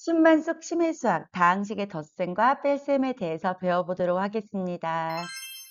순반속 심해수학 다항식의 덧셈과 뺄셈에 대해서 배워보도록 하겠습니다.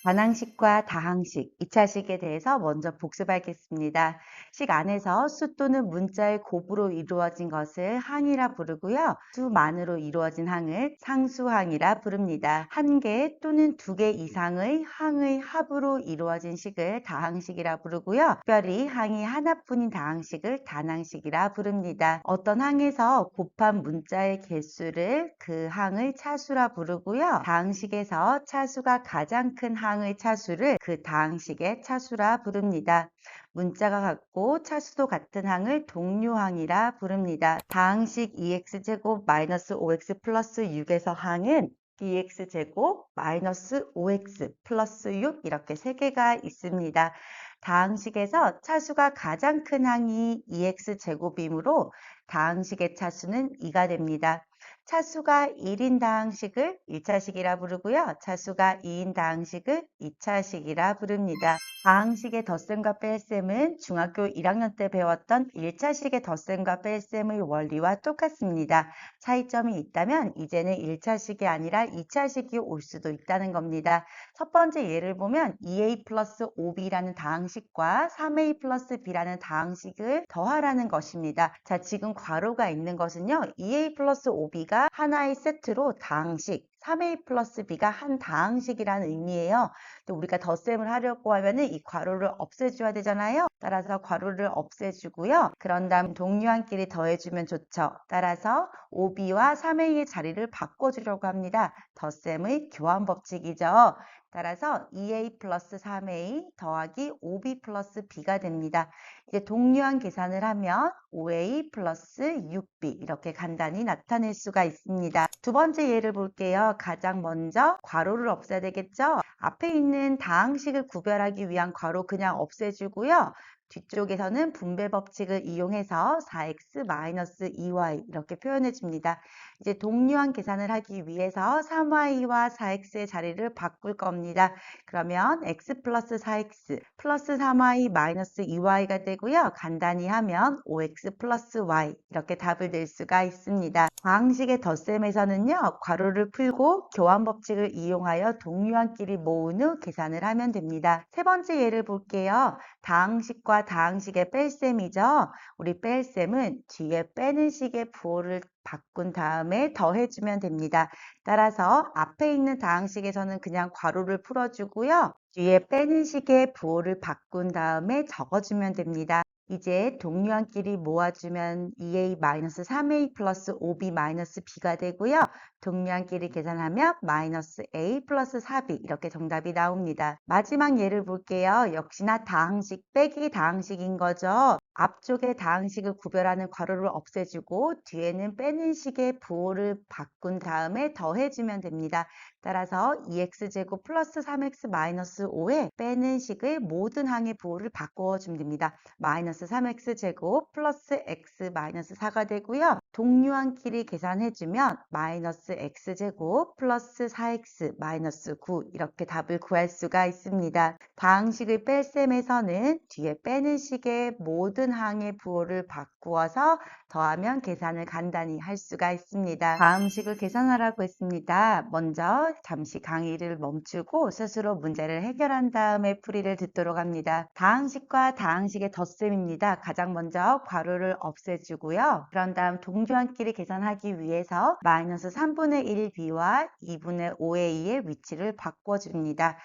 반항식과 다항식, 2차식에 대해서 먼저 복습하겠습니다. 식 안에서 수 또는 문자의 곱으로 이루어진 것을 항이라 부르고요. 수만으로 이루어진 항을 상수항이라 부릅니다. 한 개 또는 두 개 이상의 항의 합으로 이루어진 식을 다항식이라 부르고요. 특별히 항이 하나뿐인 다항식을 단항식이라 부릅니다. 어떤 항에서 곱한 문자의 개수를 그 항의 차수라 부르고요. 다항식에서 차수가 가장 큰 항의 차수를 그 다항식의 차수라 부릅니다. 문자가 같고 차수도 같은 항을 동류항이라 부릅니다. 다항식 2x제곱 마이너스 5x 플러스 6에서 항은 2x제곱 마이너스 5x 플러스 6 이렇게 세 개가 있습니다. 다항식에서 차수가 가장 큰 항이 2x제곱이므로 다항식의 차수는 2가 됩니다. 차수가 1인 다항식을 1차식이라 부르고요. 차수가 2인 다항식을 2차식이라 부릅니다. 다항식의 덧셈과 뺄셈은 중학교 1학년 때 배웠던 1차식의 덧셈과 뺄셈의 원리와 똑같습니다. 차이점이 있다면 이제는 1차식이 아니라 2차식이 올 수도 있다는 겁니다. 첫 번째 예를 보면 2a 플러스 5b라는 다항식과 3a 플러스 b라는 다항식을 더하라는 것입니다. 자, 지금 괄호가 있는 것은요. 2a 플러스 5b가 하나의 세트로 다항식, 3a 플러스 b가 한 다항식이라는 의미예요. 또 우리가 덧셈을 하려고 하면은 이 괄호를 없애줘야 되잖아요. 따라서 괄호를 없애주고요. 그런 다음 동류한끼리 더해주면 좋죠. 따라서 5b와 3a의 자리를 바꿔주려고 합니다. 덧셈의 교환 법칙이죠. 따라서 2a 플러스 3a 더하기 5b 플러스 b가 됩니다. 이제 동류한 계산을 하면 5a 플러스 6b 이렇게 간단히 나타낼 수가 있습니다. 두 번째 예를 볼게요. 가장 먼저 괄호를 없애야 되겠죠? 앞에 있는 다항식을 구별하기 위한 괄호 그냥 없애주고요. 뒤쪽에서는 분배 법칙을 이용해서 4x-2y 이렇게 표현해 줍니다. 이제 동류한 계산을 하기 위해서 3y와 4x의 자리를 바꿀 겁니다. 그러면 x 플러스 4x 플러스 3y 마이너스 2y가 되고요. 간단히 하면 5x 플러스 y 이렇게 답을 낼 수가 있습니다. 다항식의 덧셈에서는요. 괄호를 풀고 교환 법칙을 이용하여 동류한끼리 모은 후 계산을 하면 됩니다. 세 번째 예를 볼게요. 다항식과 다항식의 뺄셈이죠. 우리 뺄셈은 뒤에 빼는 식의 부호를 바꾼 다음에 더해주면 됩니다. 따라서 앞에 있는 다항식에서는 그냥 괄호를 풀어주고요. 뒤에 빼는 식의 부호를 바꾼 다음에 적어주면 됩니다. 이제 동류한끼리 모아주면 2a-3a 플러스 5b-b가 되고요. 동류한끼리 계산하면 마이너스 a 플러스 4b 이렇게 정답이 나옵니다. 마지막 예를 볼게요. 역시나 다항식 빼기 다항식인 거죠. 앞쪽에 다항식을 구별하는 괄호를 없애주고 뒤에는 빼는 식의 부호를 바꾼 다음에 더해주면 됩니다. 따라서 2x제곱 플러스 3x 마이너스 5에 빼는 식의 모든 항의 부호를 바꿔주면 됩니다. 마이너스 3x제곱 플러스 x 마이너스 4가 되고요. 동류한끼리 계산해주면 마이너스 x제곱 플러스 4x 마이너스 9 이렇게 답을 구할 수가 있습니다. 다항식의 뺄셈에서는 뒤에 빼는 식의 모든 항의 부호를 바꾸어서 더하면 계산을 간단히 할 수가 있습니다. 다음 식을 계산하라고 했습니다. 먼저 잠시 강의를 멈추고 스스로 문제를 해결한 다음에 풀이를 듣도록 합니다. 다항식과 다항식의 덧셈입니다. 가장 먼저 괄호를 없애주고요. 그런 다음 동주한끼리 계산하기 위해서 마이너스 3분의 1b와 2분의 5의 2의 위치를 바꿔줍니다.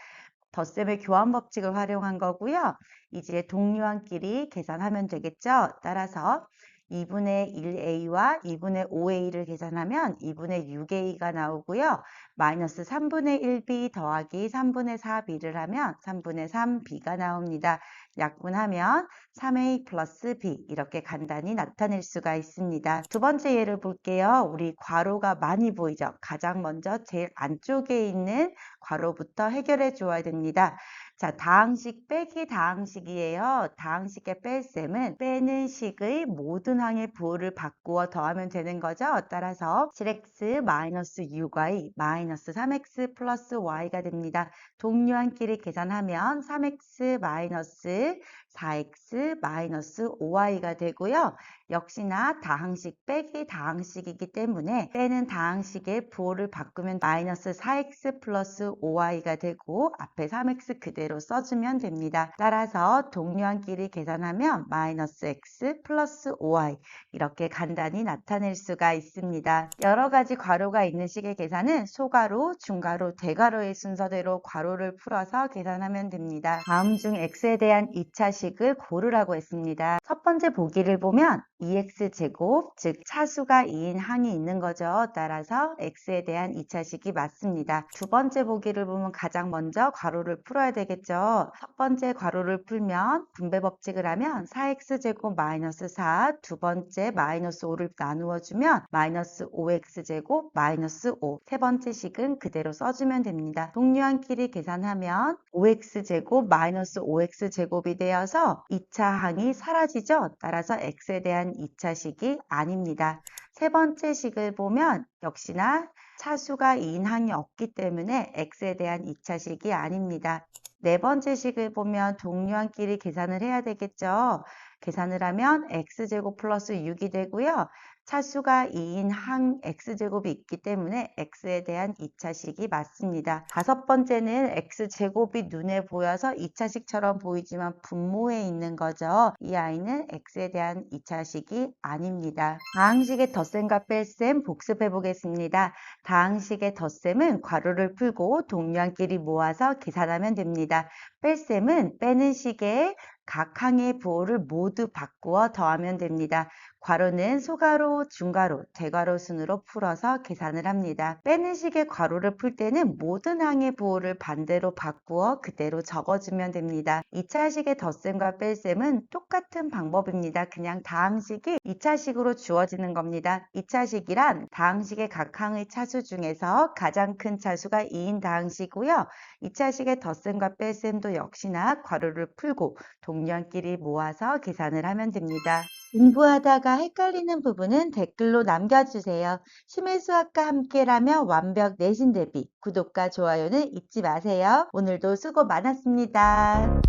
덧셈의 교환 법칙을 활용한 거고요. 이제 동류한끼리 계산하면 되겠죠. 따라서 2분의 1a와 2분의 5a를 계산하면 2분의 6a가 나오고요. 마이너스 3분의 1b 더하기 3분의 4b를 하면 3분의 3b가 나옵니다. 약분하면 3a 플러스 b 이렇게 간단히 나타낼 수가 있습니다. 두 번째 예를 볼게요. 우리 괄호가 많이 보이죠? 가장 먼저 제일 안쪽에 있는 괄호부터 해결해 줘야 됩니다. 자, 다항식 빼기 다항식이에요. 다항식의 뺄셈은 빼는 식의 모든 항의 부호를 바꾸어 더하면 되는 거죠. 따라서 7x 마이너스 6y 마이너스 3x 플러스 y가 됩니다. 동류한끼리 계산하면 3x 마이너스 4x 마이너스 5y가 되고요. 역시나 다항식 빼기 다항식이기 때문에 빼는 다항식의 부호를 바꾸면 마이너스 4x 플러스 5y가 되고 앞에 3x 그대로 써주면 됩니다. 따라서 동류한끼리 계산하면 마이너스 x 플러스 5y 이렇게 간단히 나타낼 수가 있습니다. 여러 가지 괄호가 있는 식의 계산은 소괄호, 중괄호, 대괄호의 순서대로 괄호를 풀어서 계산하면 됩니다. 다음 중 x에 대한 2차식을 고르라고 했습니다. 첫 번째 보기를 보면 2x제곱, 즉 차수가 2인 항이 있는 거죠. 따라서 x에 대한 2차식이 맞습니다. 두 번째 보기를 보면 가장 먼저 괄호를 풀어야 되겠죠. 첫 번째 괄호를 풀면 분배 법칙을 하면 4x제곱 마이너스 4, 두 번째 마이너스 5를 나누어 주면 마이너스 5x제곱 마이너스 5. 세 번째 식은 그대로 써주면 됩니다. 동류한끼리 계산하면 5x제곱 마이너스 5x제곱이 되어서 2차 항이 사라지죠. 따라서 x에 대한 2차식이 아닙니다. 세 번째 식을 보면 역시나 차수가 2인 항이 없기 때문에 x에 대한 2차식이 아닙니다. 네 번째 식을 보면 동류한끼리 계산을 해야 되겠죠. 계산을 하면 x제곱 플러스 6이 되고요. 차수가 2인 항 x제곱이 있기 때문에 x에 대한 2차식이 맞습니다. 다섯 번째는 x제곱이 눈에 보여서 2차식처럼 보이지만 분모에 있는 거죠. 이 아이는 x에 대한 2차식이 아닙니다. 다항식의 덧셈과 뺄셈 복습해 보겠습니다. 다항식의 덧셈은 괄호를 풀고 동류한끼리 모아서 계산하면 됩니다. 뺄셈은 빼는 식의 각 항의 부호를 모두 바꾸어 더하면 됩니다. 괄호는 소괄호, 중괄호, 대괄호 순으로 풀어서 계산을 합니다. 빼는 식의 괄호를 풀 때는 모든 항의 부호를 반대로 바꾸어 그대로 적어주면 됩니다. 2차식의 덧셈과 뺄셈은 똑같은 방법입니다. 그냥 다항식이 2차식으로 주어지는 겁니다. 2차식이란 다항식의 각 항의 차수 중에서 가장 큰 차수가 2인 다항식이고요. 2차식의 덧셈과 뺄셈도 역시나 괄호를 풀고 동류한끼리 모아서 계산을 하면 됩니다. 공부하다가 헷갈리는 부분은 댓글로 남겨주세요. 심해수학과 함께라면 완벽 내신 대비 구독과 좋아요는 잊지 마세요. 오늘도 수고 많았습니다.